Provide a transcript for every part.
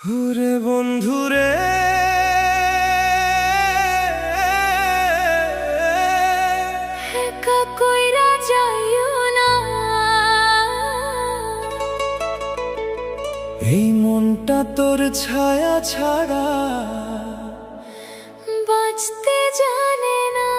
হুরে বন্ধুরে একা কইরা যাইও না, এই মনটা তোর ছায়া ছাড়া বাঁচতে জানে না।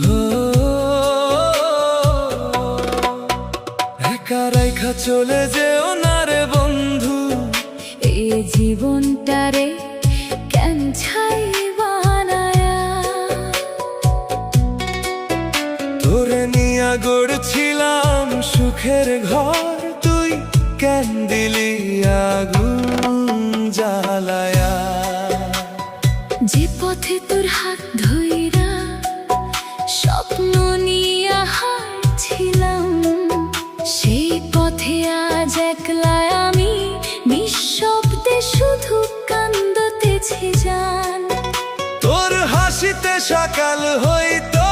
ও, একা রাইখা চলে যেও না রে বন্ধু, এই জীবনটারে কেন ছাই বানায়া, তোরে নিয়া গড়ছিলাম সুখের ঘর, তুই কেন দিলি আগুন জ্বালায়া। যে পথে তোর হাত ধইরা স্বপ্ন নিয়া হাঁটছিলাম, সেই পথে আজ একলা আমি নিঃশব্দে শুধু কান্দতেছি জান। তোর হাসিতে সকাল হইতো,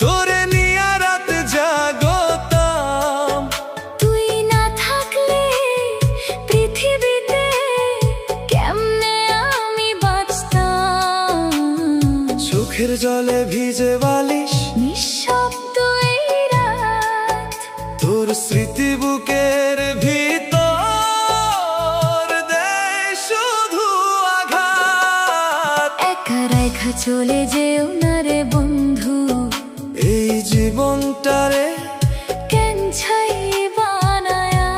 তোরে নিয়া রাত জাগতাম, তুই না থাকলে পৃথিবীতে কেমনে আমি বাঁচতাম। চোখের জলে ভিজে বালিশ, নিঃশব্দ এই রাত, তোর স্মৃতি বুকের ভিতর দেয় শুধু আঘাত। একা রেখা চলে যেও না রে বন্ধু, এই জীবনটারে কেন ছাই বানায়া।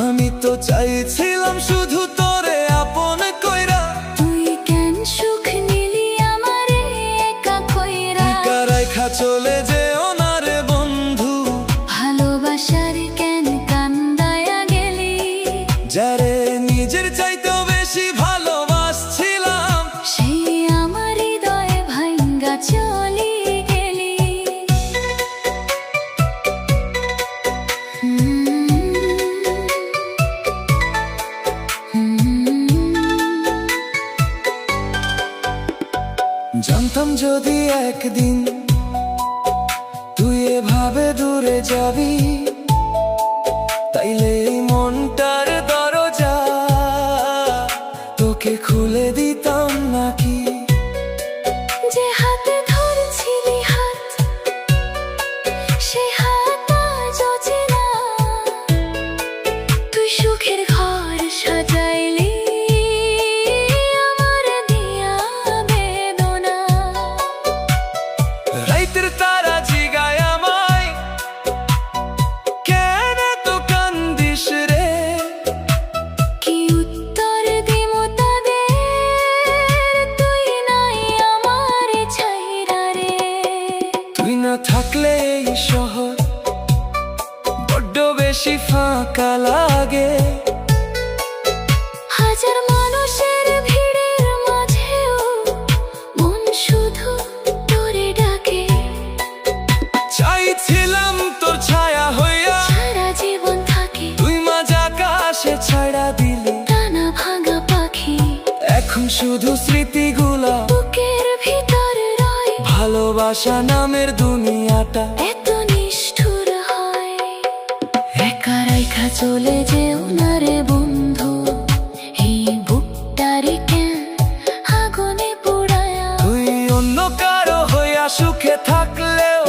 আমি তো চাইছিলাম শুধু তোরে আপন কইরা, তুই কেন সুখ নিলি আমারে একা কইরা। একা রাইখা চলে যেও না রে বন্ধু, ভালোবাসার কেন কান্দায়া গেলি, যারে নিজের চাইতেও বেশি ভালোবাসছিলাম, সেই আমার হৃদয়ে ভাঙ্গা চলি গেলি। জানতাম যদি একদিন তুই এভাবে দূরে যাবি, তাইলে এই মনটার দরজা তোকে খুলে দিতাম নাকি। যে হাতে ধরছিলি হাত, সে হাত আজ অচেনা। তুই সুখের ঘর সাজাইলি আমার দিয়া বেদনা। রাইতের তারা জিগায় আমায়, কেন তো কান্দিস রে, কি উত্তর দিমু তাদের, তুই নাই আমার ছাইরা রে। তুই না থাকলে এই শহর বড্ড বেশি ফাঁকা লাগে। হাজার মানুষের ভিড়ের মাঝেও মন শুধু তোরে ডাকে। চাইছিলাম তোর ছায়া হইয়া, সারা জীবন থাকে তুই মাঝ আকাশে ছাড়া দিলি, টানা ভাঙা পাখি এখন শুধু স্মৃতিগুলা, বুকের ভিতর রয়। ভালোবাসা নামের দুনিয়াটা এত নিষ্ঠুর হয়, একা রাইখা চলে যেও না রে বন্ধু, এই বুকটারে কেন আগুনে পোড়ায়া। তুই অন্য কারো হইয়া সুখে থাকলেও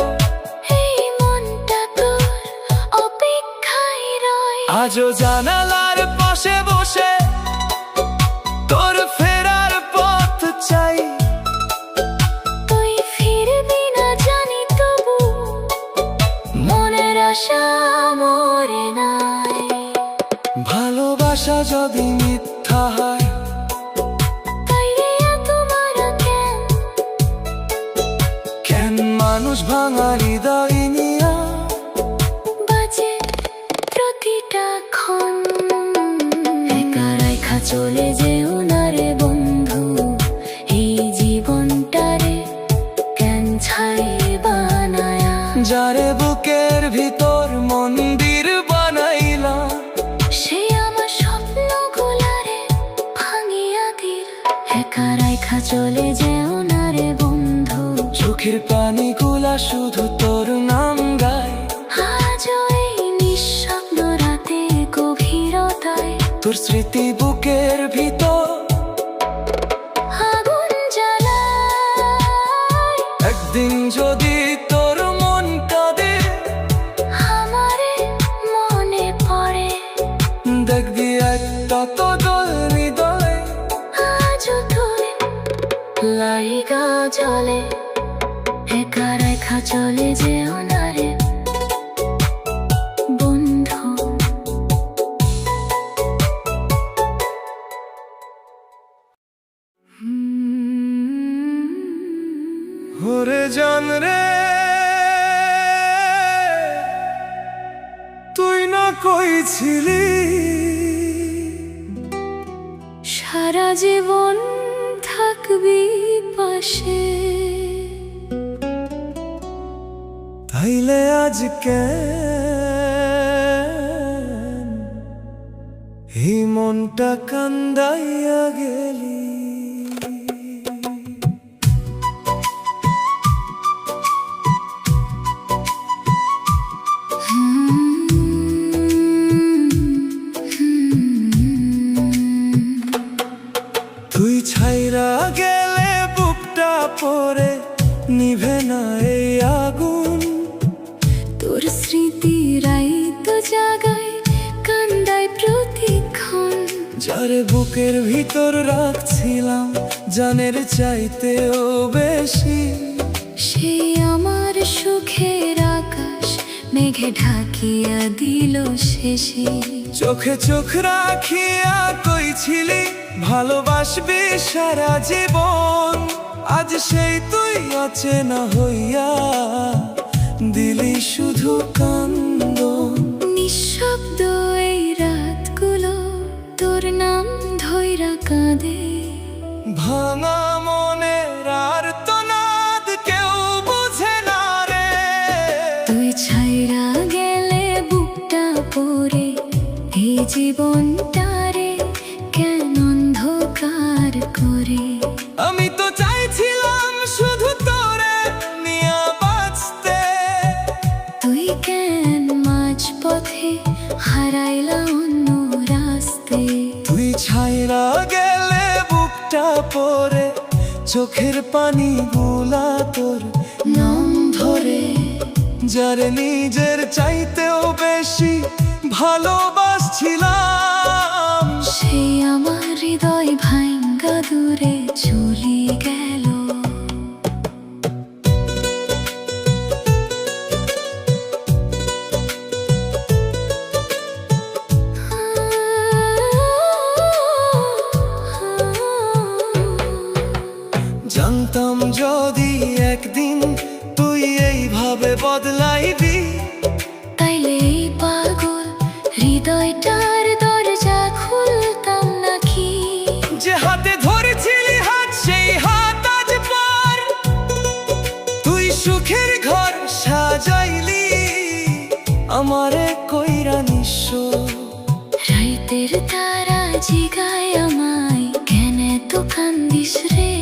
এই মনটা তোর অপেক্ষায় রয়। আজও জানালার পাশে বসে তোর ফেরার পথ চাই। তুই ফিরবি না জানি তবু মনের আশা মরে নাই। ভালোবাসা যদি মিথ্যা হয়, তাইরে এত মারা কেন, কেন মানুষ ভাঙা হৃদয় নিয়া বাজে প্রতিটা ক্ষণ। একা রাইখা চলে যেও না রে বন্ধু, এই জীবনটারে কেন ছাই বানায়া। যারে বুকের ভিতর মন্দির বানাইলা, সে আমার স্বপ্নগুলারে রেখা চলে যেও না রে বন্ধু। চোখের পানিগুলা শুধু তোর নাম গায়, আজও এই নিঃস্বপ্ন রাতে গভীরতায় তোর স্মৃতি বুকের ভিতর আগুন জ্বালায়। একদিন যদি তোর মন কাঁদে, আমারে মনে পড়ে, দেখবি একটা তো দোল হৃদয় আজও তুই লাইগা জলে। একা রেখা চলে যেও না রে বন্ধু। ওরে জান রে, তুই না কইছিলি সারা জীবন থাকবি পাশে, তাইলে আজকে এই মনটা কান্দাইয়া গেলি। তুই ছাইরা গেলে বুকটা পড়ে নিভে না এই আগুন, তোর স্মৃতিরাই তো জাগায় কান্দায় প্রতিক্ষণ। যারে বুকের ভিতর রাখছিলাম জানের চাইতেও বেশি, সেই আমার সুখের আকাশ মেঘে ঢাকিয়া দিল শেষে। চোখে চোখ রাখিয়া কইছিলি ভালোবাসবি সারা জীবন, আজ সেই তুই অচেনা হইয়া দিলি শুধু কান্দন। নিঃশব্দ এই রাতগুলো তোর নাম ধইরা কাঁদে, ভাঙা মনের আর তো নাদ কেউ বুঝে না রে। তুই ছাইরা গেলে বুকটা পড়ে এই জীবনটারে কেন অন্ধকার করে। আমি তো চাইছিলাম শুধু তোরে নিয়া বাঁচতে, তুই কেন মাঝ পথে হারাইলা অন্য রাস্তে। তুই ছাইরা গেলে বুকটা পড়ে চোখের পানি গুলা তোর নাম ধরে, যারে নিজের চাইতেও বেশি ভালোবাসছিলাম, সেই আমার হৃদয় ভাঙ্গা দূরে চলে গেল। জানতাম যদি একদিন তুই এইভাবে বদলাইবি, তাইলে এই পাগল হৃদয়টার দরজা খুলতাম নাকি। যে হাতে ধরেছিলি হাত সেই হাত আজ পার, তুই সুখের ঘর সাজাইলি আমারে কইরা নিঃস্ব। রাইতের তারা জিগায় আমায় কেন তো কান্দিস রে,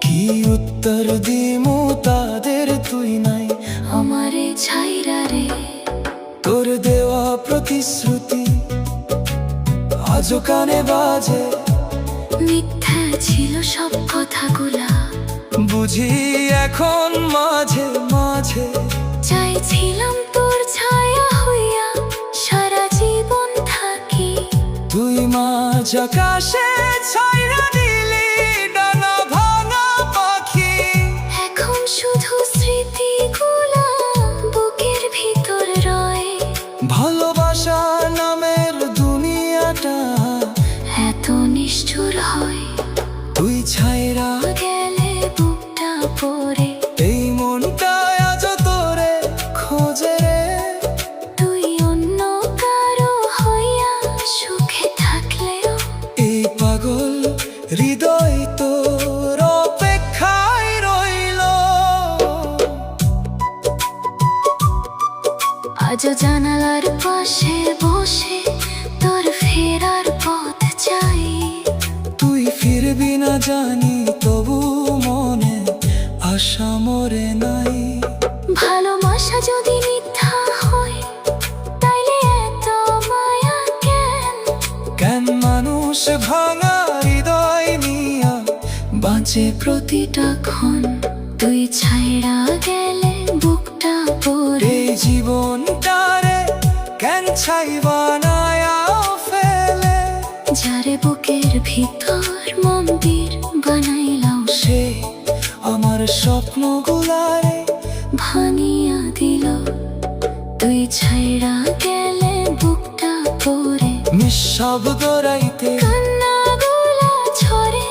কি উত্তর দিমু তাদের তুই নাই আমারে ছাইরা রে। তোর দেওয়া প্রতিশ্রুতি আজও কানে বাজে, মিথ্যা ছিল সব কথাগুলা, বুঝি এখন মাঝে মাঝে। চাইছিলাম তোর ছায়া হইয়া সারা জীবন থাকি, তুই মাঝ আকাশে ছাইরা দিলি ডানা ভাঙা পাখি। এখন শুধু স্মৃতিগুলা বুকের ভিতর রয়। ভালোবাসা নামের দুনিয়াটা এত নিষ্ঠুর হয়, তুই ছাইরা গেলে বুকটা পড়ে এই মনটা আজ তোরে খোঁজে রে। তুই অন্য কারো হইয়া সুখে থাকলেও এই পাগল হৃদয় তোর অপেক্ষায় রইল। আজও জানালার পাশে বসে তোর ফেরার পথ চাই। তুই ফিরবি না জানি তবু মনে আশা মরে নাই। ভালোবাসা যদি মিথ্যা হয় তাইলে এত মায়া কেন? কেন মানুষ ভাঙা হৃদয় নিয়া বাঁচে প্রতিটা ক্ষণ তুই ছাইড়া গেলে বুকটা পড়ে। এই জীবনটারে কেন ছাই বানায়া ফেলে? যারে বুকের ভিতর মন্দির বানাইলাম সে আমার স্বপ্নগুলারে ভাঙিয়া দিল। তুই ছাইড়া গেলে বুকটা পড়ে, নিঃশব্দ রাইতে কান্নাগুলা ঝরে।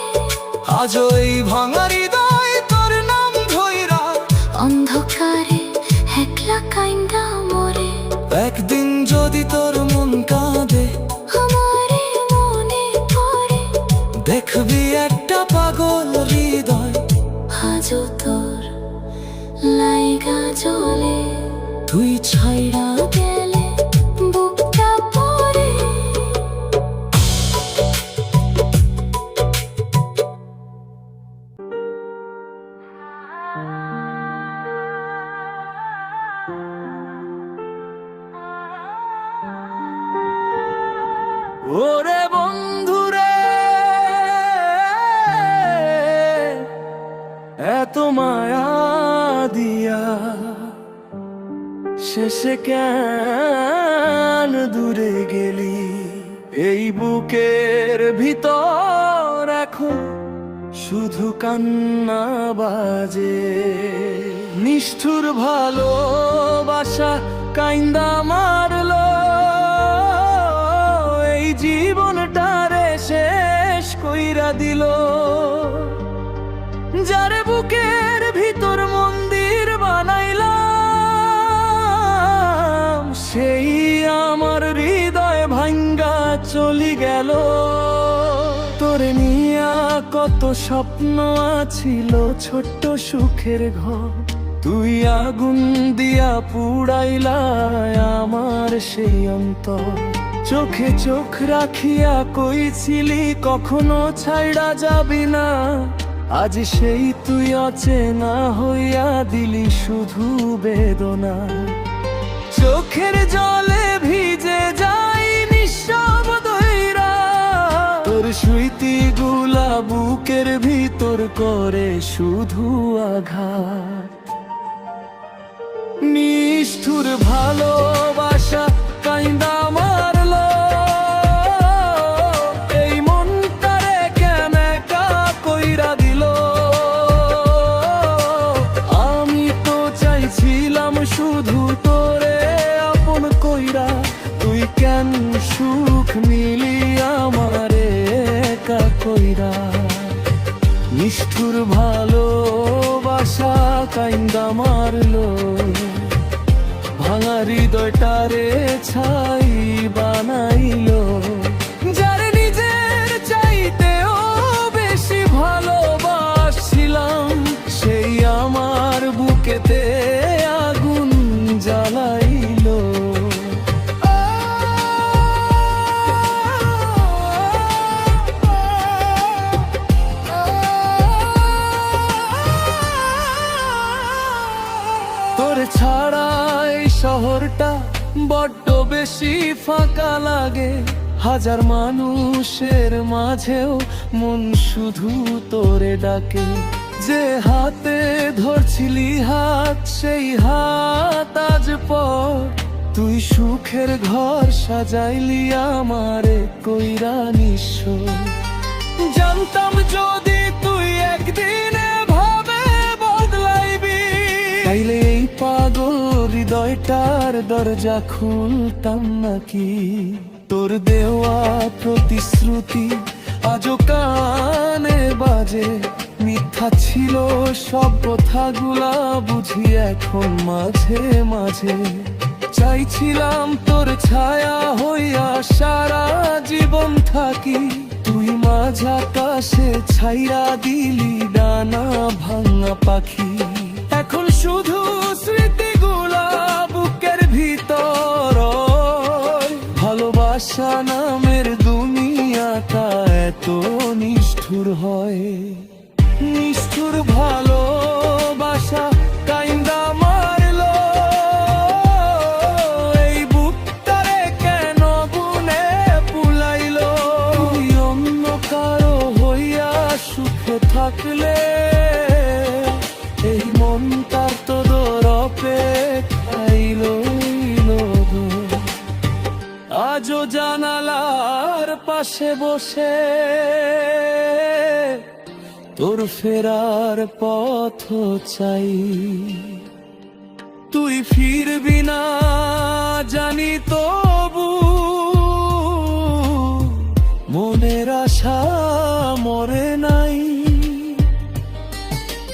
আজও এই ভাঙা হৃদয় তোর নাম ধইরা অন্ধকারে একলা কাইন্দা মরে। একদিন যদি তোর মন কাঁদে আমারে মনে পড়ে, দেখবি একটা পাগল হৃদয় আজও তোর লাইগা জ্বলে। তুই ছাইড়া গেলে বুকটা পড়ে। ওরে বন্ধুরে এত মায়া দিয়া শেষে কেন দূরে গেলি? এই বুকের ভিতর এখন শুধু কান্না বাজে। নিষ্ঠুর ভালোবাসা কাইন্দা মারলো এই জীবনটারে শেষ কইরা দিল। যারে বুকের ভিতর মন্দির বানাইলাম সেই আমার হৃদয় ভাঙ্গা চলি গেল। তোরে নিয়া কত স্বপ্ন আছিল, ছোট্ট সুখের ঘর তুই আগুন দিয়া পুড়াইলা আমার সেই অন্তর। চোখে চোখ রাখিয়া কইছিলি কখনো ছাইড়া যাবি না, আজ সেই তুই অচেনা হইয়া দিলি শুধু বেদনা। চোখের জলে ভিজে যাই নিঃশব্দ হইরা, তোর স্মৃতি গুলা বুকের ভিতর করে শুধু আঘাত। নিষ্ঠুর ভালোবাসা কাইন্দা মারলো এই মনটারে কেন একা কইরা দিল। আমি তো চাইছিলাম শুধু তোরে আপন কইরা, তুই কেন সুখ নিলি আমারে একা কইরা। নিষ্ঠুর ভালোবাসা কাইন্দা মারলো ভাঙা হৃদয়টারে ছাই বানাইলো। যারে নিজের চাইতেও বেশি ভালোবাসছিলাম সেই আমার বুকেতে আগুন জ্বালাইলো। তোরে ছাড়া এই শহরটা বড্ড বেশি ফাঁকা লাগে। হাজার মানুষের মাঝেও মন শুধু তোরে ডাকে। যে হাতে ধরছিলি হাত সেই হাত আজ পর, তুই সুখের ঘর সাজাইলি আমারে কইরা নিঃস্ব। জানতাম যদি তুই একদিন ভাবে বদলাইবি, তাইলে এই পাগল হৃদয়টার দরজা খুলতাম নাকি। তোর দেওয়া প্রতিশ্রুতি আজও কানে বাজে, মিথ্যা ছিল সব কথাগুলা বুঝি এখন মাঝে মাঝে। চাইছিলাম তোর ছায়া হইয়া সারা জীবন থাকি, তুই মাঝ আকাশে ছাইরা দিলি ডানা ভাঙা পাখি। এখন শুধু স্মৃতিগুলা বুকের ভিতর, ভালোবাসা নামের দুনিয়াটা এত নিষ্ঠুর হয়। নিষ্ঠুর ভালোবাসা কাইন্দা মারলো, এই বুকটারে কেন গুনে পুলাইলো। তুই অন্য কারো হইয়া সুখে থাকলে এই মন তার তোর অপেক্ষাইল। আজও জানালার পাশে বসে তোর ফেরার পথ চাই। তুই ফিরবি না জানি, তবু মনের আশা মরে নাই।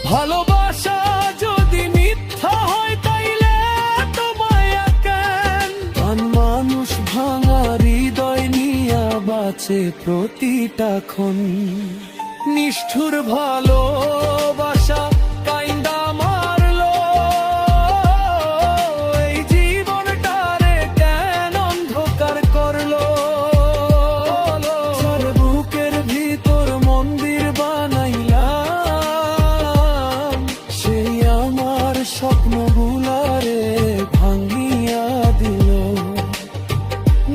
ভালোবাসা যদি মিথ্যা হয় তাইলে তো মায়া কেন? মানুষ ভাঙা হৃদয় নিয়া বাঁচে প্রতিটা ক্ষণ। নিষ্ঠুর ভালোবাসা কাইন্দা মারলো, এই জীবনটারে কেন অন্ধকার করলো। যার বুকের ভিতর মন্দির বানাইলাম, সেই আমার স্বপ্নগুলারে ভাঙিয়া দিল।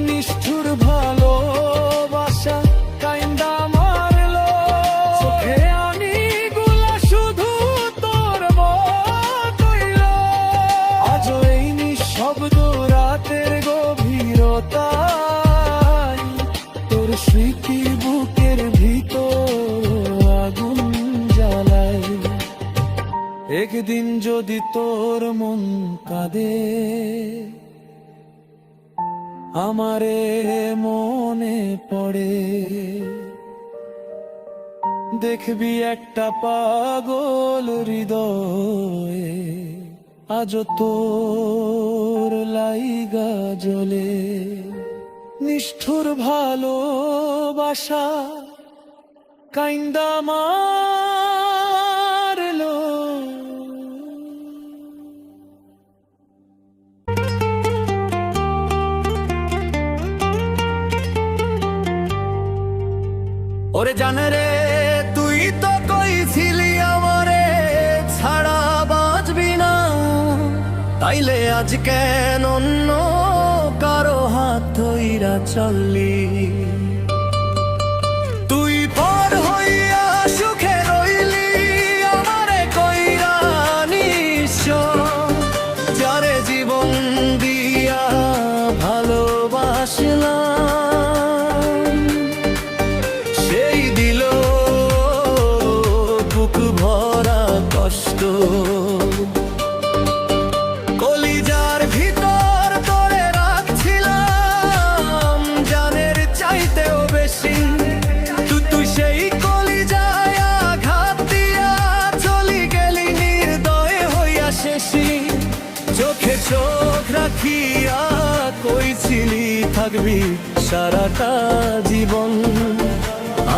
নিষ্ঠুর ভালোবাসা কাইন্দা মারলো, চোখে আনিগুলা শুধু তোর মত হইল। আজও এই নিঃশব্দ রাতের গভীরতায় তোর স্মৃতির বুকের ভিতর আগুন জ্বালায়। একদিন যদি তোর মন কাঁদে, আমারে মনে পড়ে, দেখবি একটা পাগল হৃদয়ে আজও তোর লাইগা জ্বলে। নিষ্ঠুর ভালোবাসা কাইন্দা মারলো। ওরে জানে রে, তুই তো কইছিলি আমারে ছাড়া বাঁচবি না, তাইলে আজ কেন অন্য কারো হাত ধইরা চললি? তুই পর হইয়া সুখে রইলি, আমারে কইরা নিঃস্ব। যারে জীবন দিয়া ভালোবাসলাম, সেই দিল বুক ভরা কষ্ট। কলিজার ভিতর তোরে রাখছিলাম জানের চাইতেও বেশি। তুই সেই কলিজায় আঘাত দিয়া চলি গেলি নির্দয় হইয়া শেষি। চোখে চোখ রাখিয়া কইছিলি থাকবি সারাটা জীবন,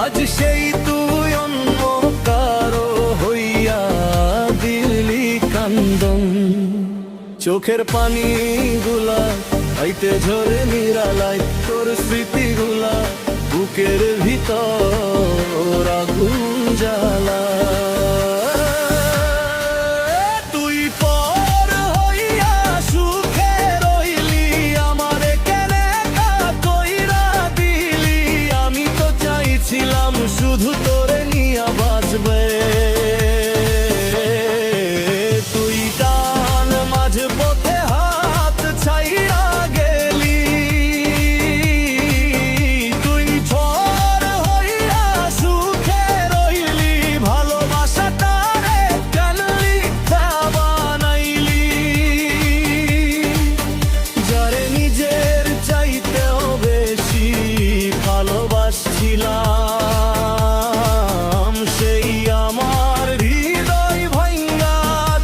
আজ সেই তুই অন্য কারো হইয়া দিলি কান্দন। চোখের পানি গুলা আইতে ঝরে নিরালায়, তোর স্মৃতিগুলা বুকের ভিতর আগুন জ্বালা। তুই পর হইয়া সুখে রইলি, আমারে কেনে কইরা দিলি। আমি তো চাইছিলাম শুধু তোরে নিয়া বাঁচবে। তুই টান মাঝ পথে হাত ছাইরা গেলি, তুই পর হইয়া সুখে রইলি। ভালোবাসাটারে কেন মিথ্যা বানাইলি? যারে নিজের চাইতেও বেশি ভালোবাসছিলাম, সেই আমার হৃদয় ভাঙা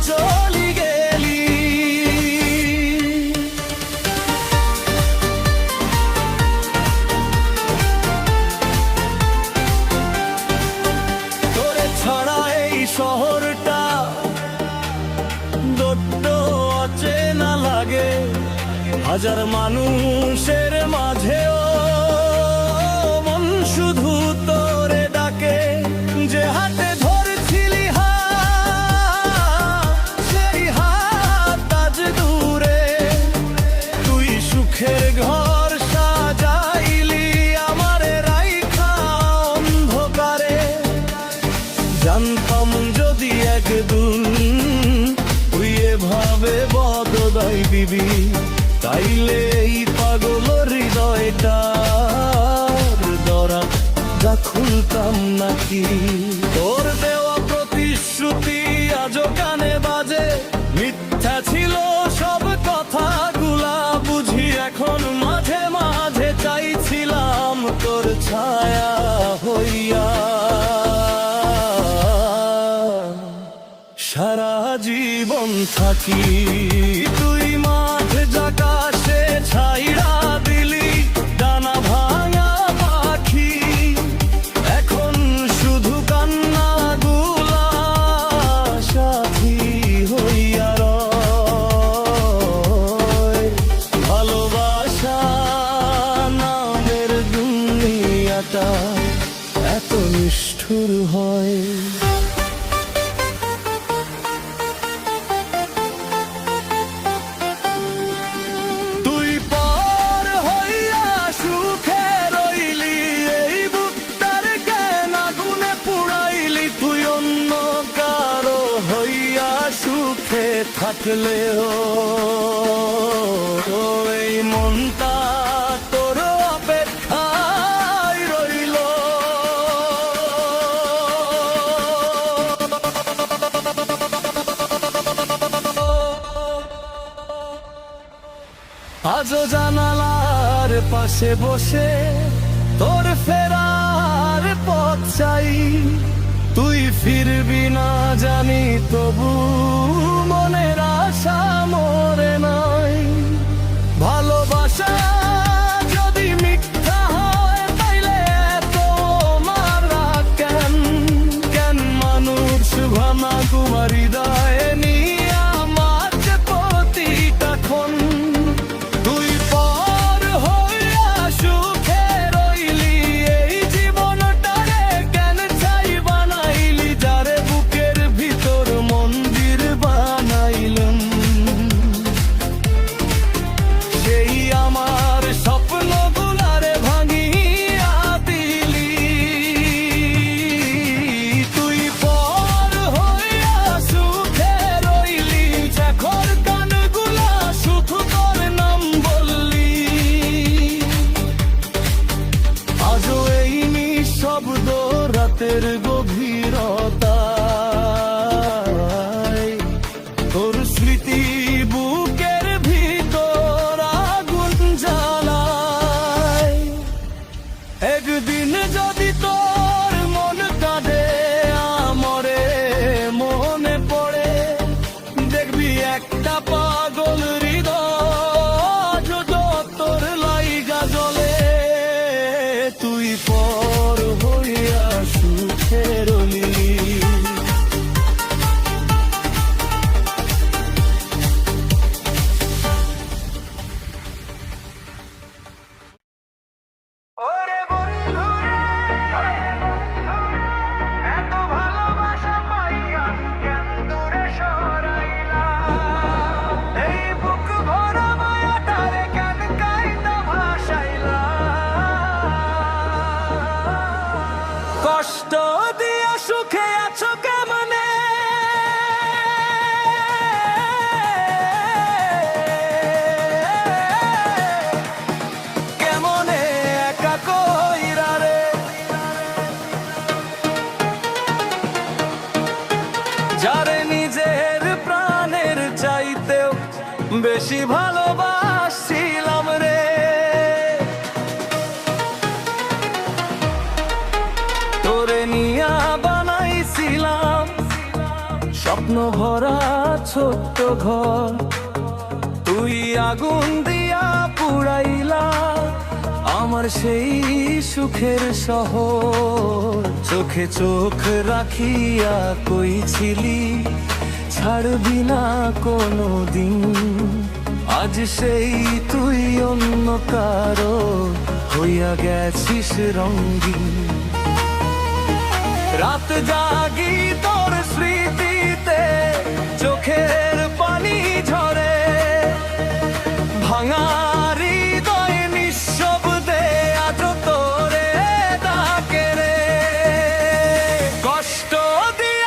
চলি গেলি। তোরে ছাড়া এই শহরটা দোট্ট অচেনা লাগে। হাজার মানুষের মাঝেও মন শুধু তোরে ডাকে। যে হাতে ধরছিল জানতাম যদি একদিন তুই এভাবে বদলাই দিবি, তাইলে এই পাগল হৃদয়টার দরা যা খুলতাম নাকি। তোর দেওয়া প্রতিশ্রুতি আজও কানে বাজে, মিথ্যা ছিল সব কথাগুলা বুঝি এখন। মাঝে মাঝে চাইছিলাম তোর ছায়া হইয়া সারা জীবন থাকি। তুই মাঠ জাকাশে ছাইড়া দিলি ডানা ভাঙা পাখি, এখন শুধু কান্না গুলা সাথী হইয়া রয়। ভালোবাসা নামের দুনিয়াটা এত নিষ্ঠুর হয়। থাকলেও এই মনটা তোর অপেক্ষায় রইল। আজও জানালার পাশে বসে তোর ফেরার পথ চাই। তুই ফিরবি না জানি, তবু মনের আশা মরে নাই। ভালোবাসা যদি মিথ্যা হয় তাইলে তোমারা কেন কেন মানুষ ভাঙা তোমার হৃদয়ে নিয়ে আমার যে প্রতিটা ক্ষণ। তুই পর হইয়া সুখে রইলি এই জীবনটারে কেন চাই বানাইলি, যারে বুকের ভিতর মন্দির বানাইলাম। সেই আমার স্বপ্নগুলারে ভাঙিয়া দিলি। তুই পর হইয়া সুখে রইলি, শেখর গানগুলা শুধু তোর নাম বললি। আজও এই নিঃশব্দ রাতের গভীরতায় তোর স্মৃতি বুকের ভিতর আগুন জ্বালায়। একদিন যদি তোর মন কাঁদে আমরে মনে পড়ে, দেখবি একটা পাগল হৃদয় তোর লাইগা জ্বলে। তুই পর হইয়া সুখে রলি। ওরে বন্ধুরে, এত ভালোবাসা পাইয়া কেন দূরে সরাইলা? এই বুক ভরা মায়াটারে কেন কাইন্দা ভাসাইলা? কষ্ট দিয়া সুখে আছো কেমনে? কেমনে একা কইরা রে? যারে নিজের প্রাণের চাইতেও বেশি ভালোবাসছিলাম রে। তোরে নিয়া বানাইছিলাম স্বপ্ন ভরা ছোট্ট ঘর, তুই আগুন দিয়া পুড়াইলা আমার সেই সুখের শহর। চোখে চোখ রাখিয়া কইছিলি ছাড়বি না কোনো দিন, আজ সেই তুই অন্য কারো হইয়া গেছিস রঙিন। রাত জাগি তোর স্মৃতিতে, চোখের পানি ঝরে, ভাঙা হৃদয় নিঃশব্দে আজ তোরে ডাকে রে। কষ্ট দিয়ে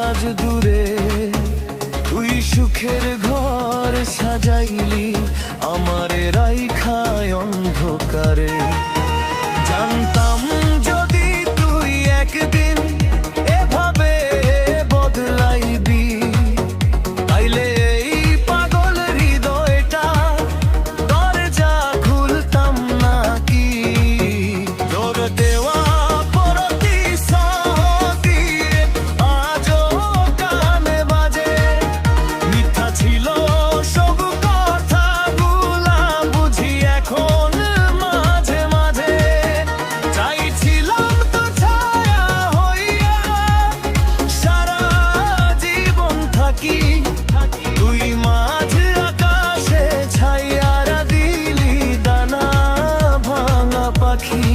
আজ দূরে, তুই সুখের ঘর সাজাইলি আমারে রাইখায় অন্ধকারে। জানতাম যদি তুই একদিন এভাবে বদলাইবি, তাইলে এই পাগল হৃদয়টা দরজা খুলতাম নাকি। তোর দেওয়া প্রতিশ্রুতি দিয়ে আজও কানে বাজে, মিথ্যা ছিল সব কথাগুলা বুঝি এখন মাঝে মাঝে। চাইছিলাম তো ছায়া হইয়া সারা জীবন থাকি, তুই মাঝ আকাশে ছাইয়ারা দিলি দানা ভাঙা পাখি।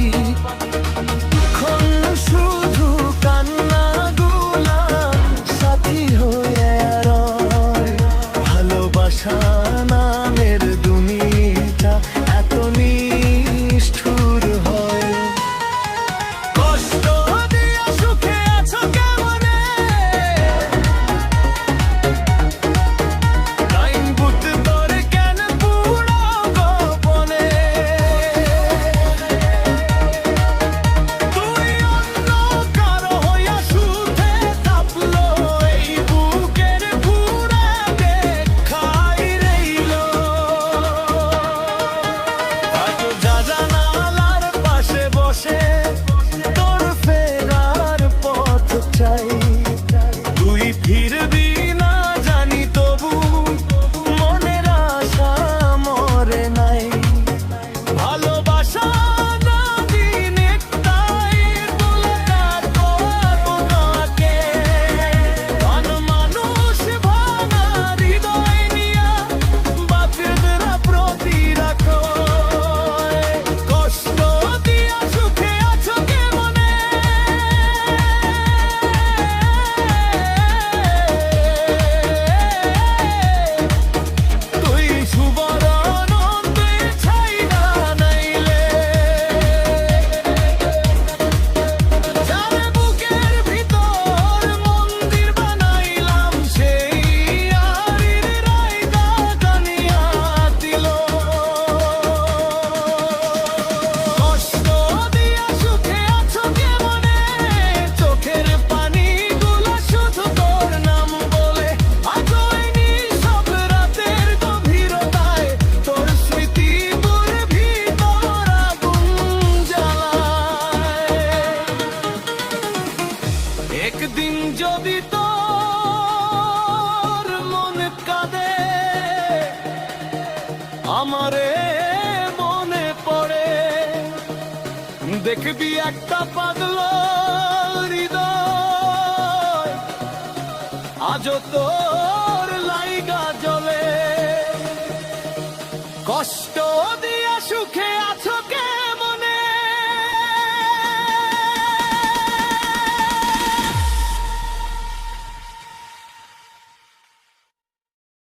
এখন শুধু কান্নাগুলা সাথী হয়ে রয়, ভালোবাসা নামের দুনিয়াটা এত নিষ্ঠুর হয়। কষ্ট দিয়া সুখে আছো কেমনে, টাইম বুট তোরে কেন পুরো গোপনে। তুই অন্য কারো হইয়া সুখে থাকলো, এই বুকের পুরাতে খাই রইলো। হয়তো যা জানালার পাশে বসে তোর ফেরার পথ চাই, তুই ফিরবি না জানি তবু মনের আশা মরে নাই। ভালোবাসা না দিন একটাই গোলাকার করবো নাকে, ধন মানুষ ভাঙা হৃদয় নিয়া বাপেরা প্রতি রাখো। কষ্ট দিয়া সুখে আছো কেমনে, তুই শুভর আনন্দে ছাইরা নাইলে। যারে বুকের ভিতর মন্দির বানাইলাম, সেই আরির রাইদা কানিয়া দিল। কষ্ট দিয়া সুখে আছো কেমনে, চোখের পানিগুলো শুধু তোর নাম বলে। আজও এই নিঃশব রাতের গভীরতায় তোর স্মৃতি তোর ভিতর আগুন জ্বালায়। একদিন যদি তোর মন কাঁদে, আমারে মনে পড়ে, দেখবি একটা পাগল হৃদয় আজও তোর লাইগা জ্বলে। কষ্ট